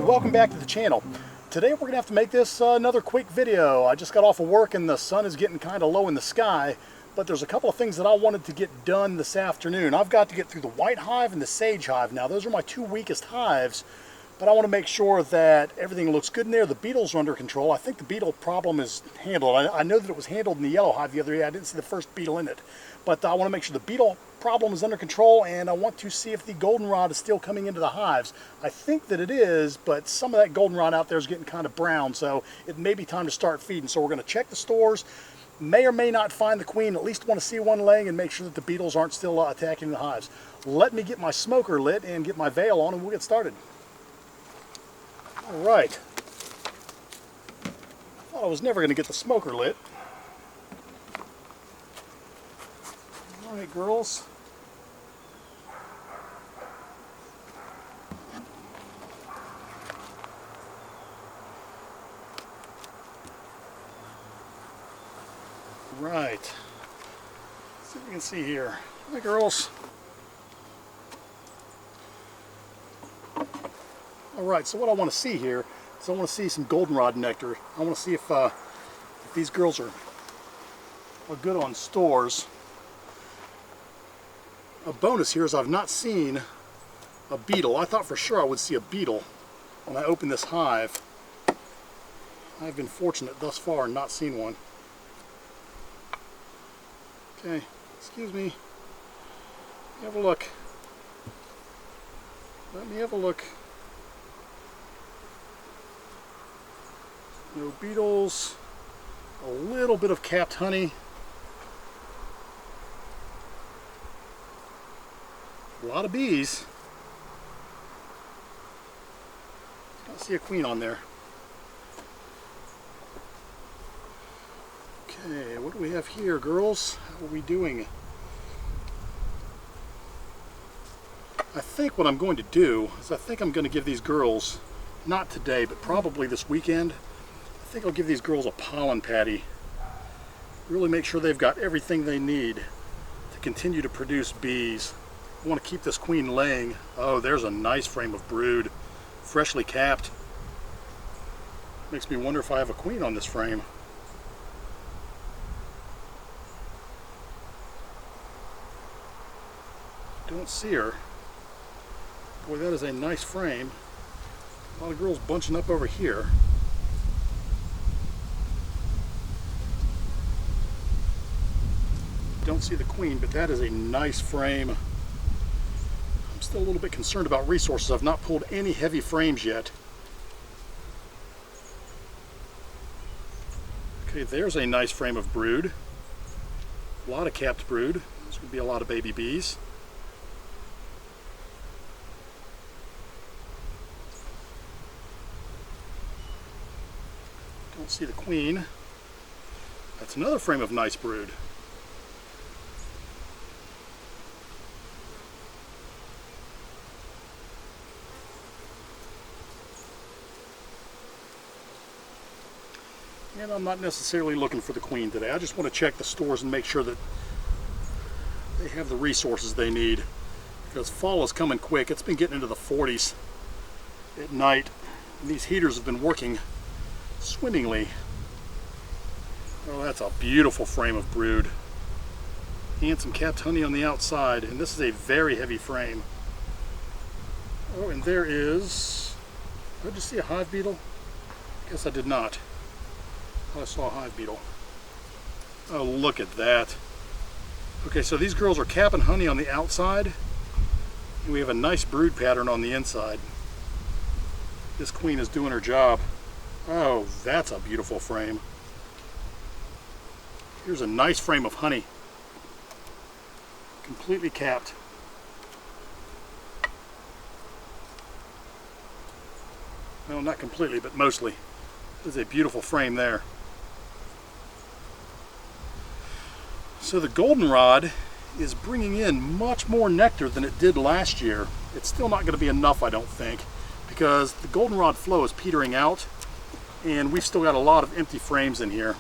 and welcome back to the channel. Today we're going to have to make this another quick video. I just got off of work and the sun is getting kind of low in the sky, but there's a couple of things that I wanted to get done this afternoon. I've got to get through the white hive and the sage hive. Now those are my two weakest hives, but I want to make sure that everything looks good in there. The beetles are under control. I think the beetle problem is handled. I know that it was handled in the yellow hive the other day. I didn't see the first beetle in it, but I want to make sure the beetle problem is under control, and I want to see if the goldenrod is still coming into the hives. I think that it is, but some of that goldenrod out there is getting kind of brown, so it may be time to start feeding. So we're going to check the stores. May or may not find the queen, at least want to see one laying and make sure that the beetles aren't still attacking the hives. Let me get my smoker lit and get my veil on and we'll get started. Alright. Thought I was never going to get the smoker lit. Alright, girls. Right. Let's see if we can see here. Hi, girls. Alright, so what I want to see here is I want to see some goldenrod nectar. I want to see if these girls are good on stores. A bonus here is I've not seen a beetle. I thought for sure I would see a beetle when I opened this hive. I've been fortunate thus far and not seen one. Okay, excuse me. Let me have a look. Let me have a look. No beetles. A little bit of capped honey. A lot of bees. I don't see a queen on there. Okay, what do we have here, girls? How are we doing? I think what I'm going to do is I think I'm going to give these girls, not today, but probably this weekend, I think I'll give these girls a pollen patty. Really make sure they've got everything they need to continue to produce bees. I want to keep this queen laying. Oh, there's a nice frame of brood, freshly capped. Makes me wonder if I have a queen on this frame. Don't see her. Boy, that is a nice frame. A lot of girls bunching up over here. Don't see the queen, but that is a nice frame. I'm still a little bit concerned about resources. I've not pulled any heavy frames yet. Okay, there's a nice frame of brood. A lot of capped brood. There's going to be a lot of baby bees. Don't see the queen. That's another frame of nice brood. And I'm not necessarily looking for the queen today. I just want to check the stores and make sure that they have the resources they need. Because fall is coming quick. It's been getting into the 40s at night. And these heaters have been working swimmingly. Oh, that's a beautiful frame of brood. And some capped honey on the outside. And this is a very heavy frame. Oh, and there is... Did I just see a hive beetle? Guess I did not. I saw a hive beetle. Oh, look at that. Okay, so these girls are capping honey on the outside. And we have a nice brood pattern on the inside. This queen is doing her job. Oh, that's a beautiful frame. Here's a nice frame of honey. Completely capped. Well, not completely, but mostly. This is a beautiful frame there. So the goldenrod is bringing in much more nectar than it did last year. It's still not going to be enough, I don't think, because the goldenrod flow is petering out. And we've still got a lot of empty frames in here.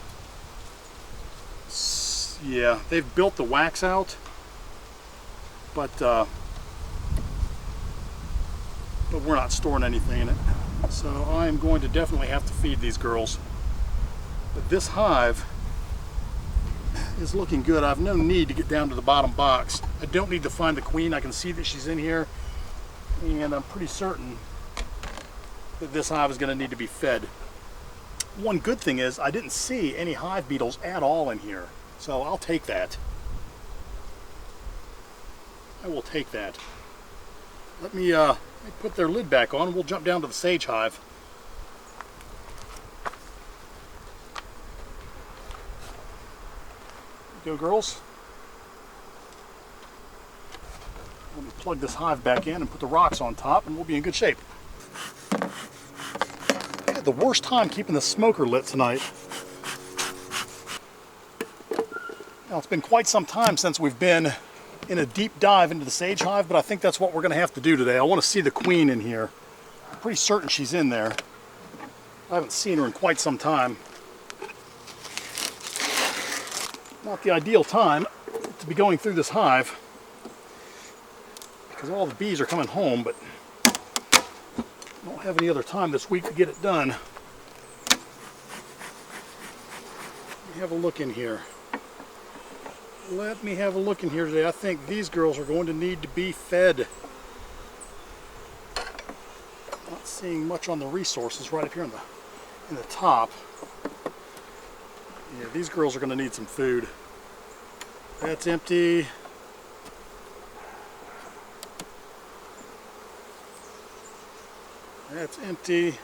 Yeah, they've built the wax out, but we're not storing anything in it. So I'm going to definitely have to feed these girls. But this hive is looking good. I have no need to get down to the bottom box. I don't need to find the queen. I can see that she's in here, and I'm pretty certain that this hive is going to need to be fed. One good thing is I didn't see any hive beetles at all in here, so I'll take that. I will take that. Let me put their lid back on and we'll jump down to the sage hive. Go, girls. Let me plug this hive back in and put the rocks on top and we'll be in good shape. I had the worst time keeping the smoker lit tonight. Now, it's been quite some time since we've been in a deep dive into the sage hive, but I think that's what we're going to have to do today. I want to see the queen in here. I'm pretty certain she's in there. I haven't seen her in quite some time. Not the ideal time to be going through this hive because all the bees are coming home, but I don't have any other time this week to get it done. Let me have a look in here. Let me have a look in here today. I think these girls are going to need to be fed. Not seeing much on the resources right up here in the top. Yeah, these girls are going to need some food. That's empty. That's empty.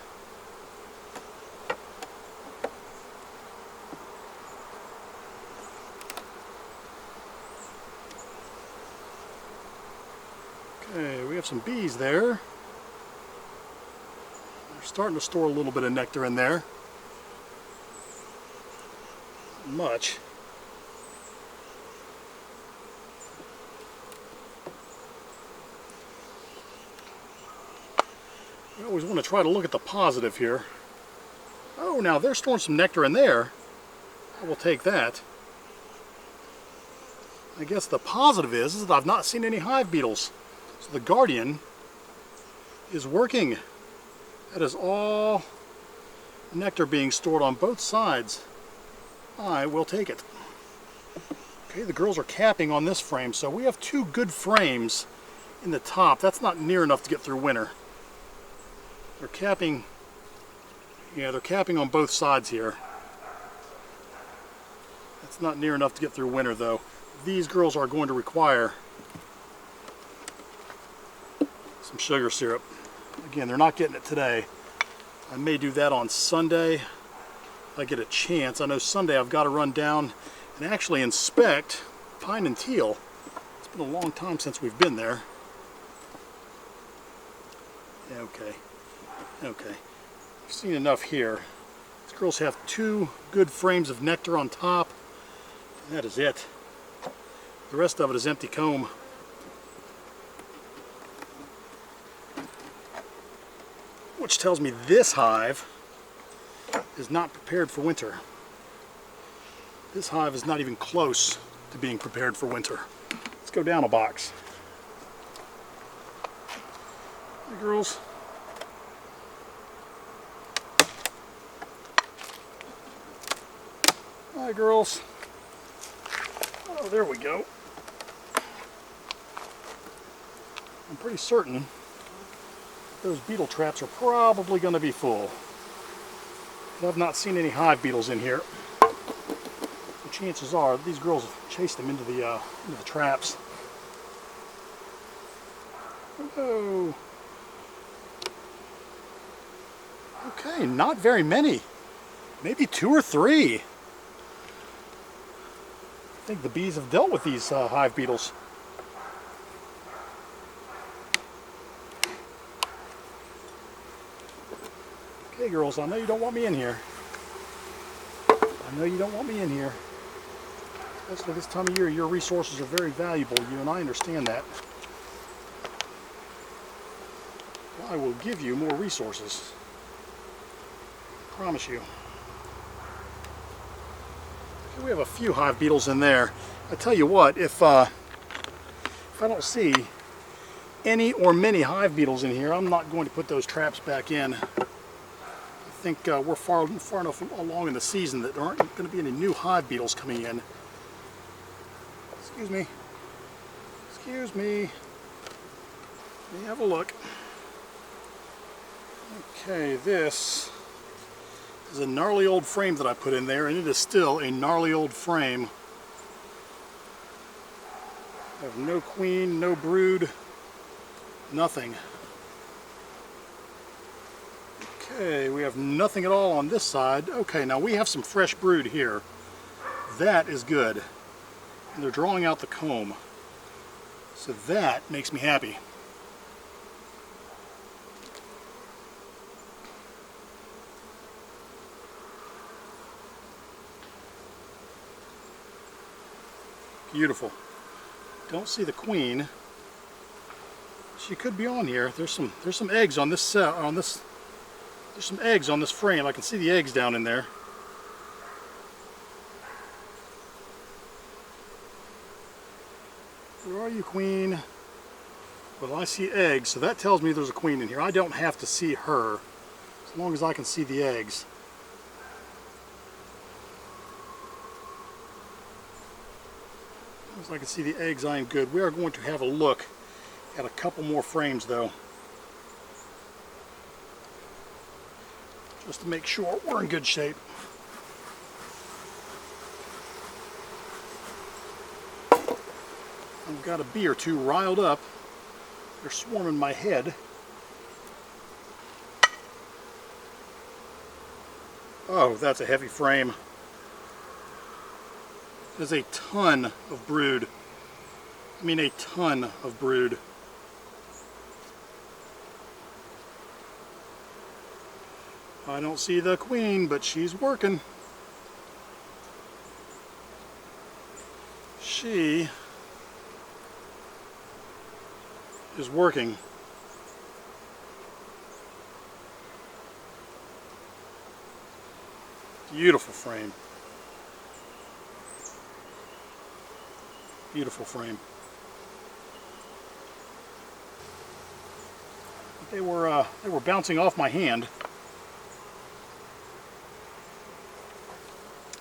Okay, we have some bees there. They're starting to store a little bit of nectar in there. Not much. We always want to try to look at the positive here. Oh, now they're storing some nectar in there. I will take that. I guess the positive is that I've not seen any hive beetles. So the guardian is working. That is all nectar being stored on both sides. I will take it. Okay, the girls are capping on this frame, so we have two good frames in the top. That's not near enough to get through winter. They're capping, yeah, they're capping on both sides here. That's not near enough to get through winter though. These girls are going to require some sugar syrup. Again, they're not getting it today. I may do that on Sunday if I get a chance. I know Sunday I've got to run down and actually inspect pine and teal. It's been a long time since we've been there. Yeah, okay. Okay, I've seen enough here. These girls have two good frames of nectar on top. And that is it. The rest of it is empty comb. Which tells me this hive is not prepared for winter. This hive is not even close to being prepared for winter. Let's go down a box. Hey, girls. Hi, girls. Oh, there we go. I'm pretty certain those beetle traps are probably going to be full. But I've not seen any hive beetles in here. The chances are these girls have chased them into the traps. Oh. Okay, not very many. Maybe 2 or 3. I think the bees have dealt with these hive beetles. Okay, girls, I know you don't want me in here. I know you don't want me in here. Especially this time of year, your resources are very valuable to you, and I understand that. I will give you more resources. I promise you. Okay, we have a few hive beetles in there. I tell you what, if I don't see any or many hive beetles in here, I'm not going to put those traps back in. think we're far enough along in the season that there aren't going to be any new hive beetles coming in. Excuse me. Excuse me. Let me have a look. Okay, this is a gnarly old frame that I put in there, and it is still a gnarly old frame. I have no queen, no brood, nothing. Okay, we have nothing at all on this side. Okay, now we have some fresh brood here. That is good. And they're drawing out the comb. So that makes me happy. Beautiful. Don't see the queen. She could be on here. There's some eggs on this there's some eggs on this frame. I can see the eggs down in there. Where are you, queen? Well, I see eggs, so that tells me there's a queen in here. I don't have to see her, as long as I can see the eggs. As long as I can see the eggs, I am good. We are going to have a look at a couple more frames, though, just to make sure we're in good shape. I've got a bee or two riled up. They're swarming my head. Oh, that's a heavy frame. There's a ton of brood. I mean, a ton of brood. I don't see the queen, but she's working. She is working. Beautiful frame. Beautiful frame. They were bouncing off my hand.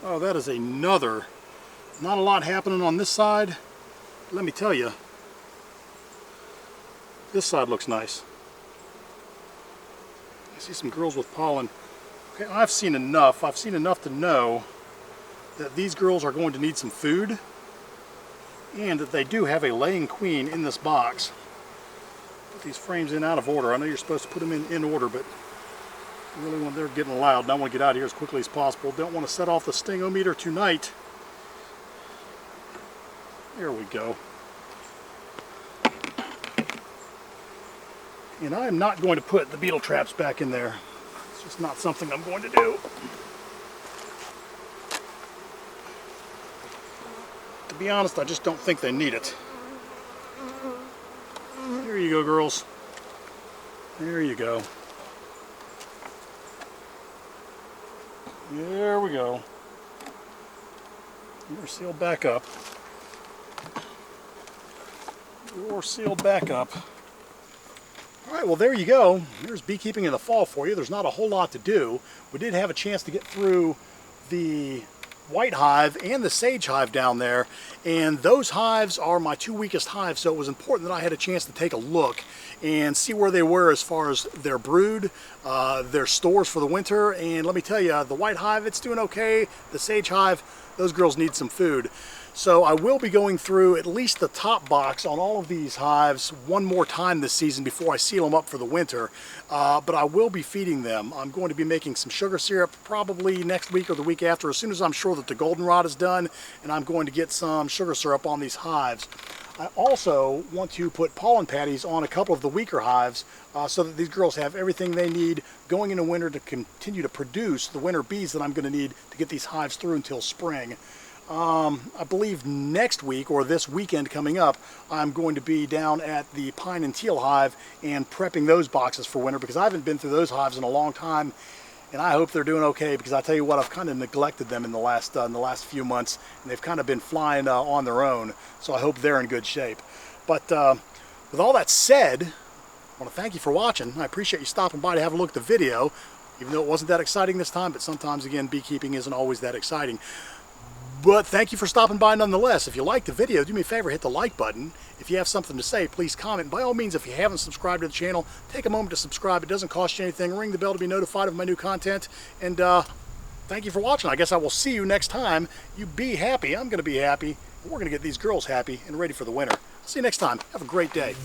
Oh, that is another. Not a lot happening on this side. Let me tell you, this side looks nice. I see some girls with pollen. Okay, I've seen enough. I've seen enough to know that these girls are going to need some food, and that they do have a laying queen in this box. Put these frames in out of order. I know you're supposed to put them in order, but really when they're getting loud, and I want to get out of here as quickly as possible. Don't want to set off the stingometer tonight. There we go. And I am not going to put the beetle traps back in there. It's just not something I'm going to do. To be honest, I just don't think they need it. There you go, girls. There you go. There we go. You're sealed back up. You're sealed back up. Alright, well there you go. Here's beekeeping in the fall for you. There's not a whole lot to do. We did have a chance to get through the white hive and the sage hive down there, and those hives are my two weakest hives, so it was important that I had a chance to take a look and see where they were as far as their brood, their stores for the winter. And let me tell you, the white hive, it's doing okay. The sage hive, those girls need some food. So I will be going through at least the top box on all of these hives one more time this season before I seal them up for the winter. But I will be feeding them. I'm going to be making some sugar syrup probably next week or the week after, as soon as I'm sure that the goldenrod is done, and I'm going to get some sugar syrup on these hives. I also want to put pollen patties on a couple of the weaker hives so that these girls have everything they need going into winter to continue to produce the winter bees that I'm going to need to get these hives through until spring. I believe next week, or this weekend coming up, I'm going to be down at the pine and teal hive and prepping those boxes for winter, because I haven't been through those hives in a long time, and I hope they're doing okay, because I tell you what, I've kind of neglected them in the last few months, and they've kind of been flying on their own, so I hope they're in good shape. But with all that said, I want to thank you for watching. I appreciate you stopping by to have a look at the video. even though it wasn't that exciting this time, but sometimes, again, beekeeping isn't always that exciting. But thank you for stopping by nonetheless. If you liked the video, do me a favor, hit the like button. If you have something to say, please comment. By all means, if you haven't subscribed to the channel, take a moment to subscribe. It doesn't cost you anything. Ring the bell to be notified of my new content. And thank you for watching. I guess I will see you next time. You be happy. I'm going to be happy. We're going to get these girls happy and ready for the winter. See you next time. Have a great day.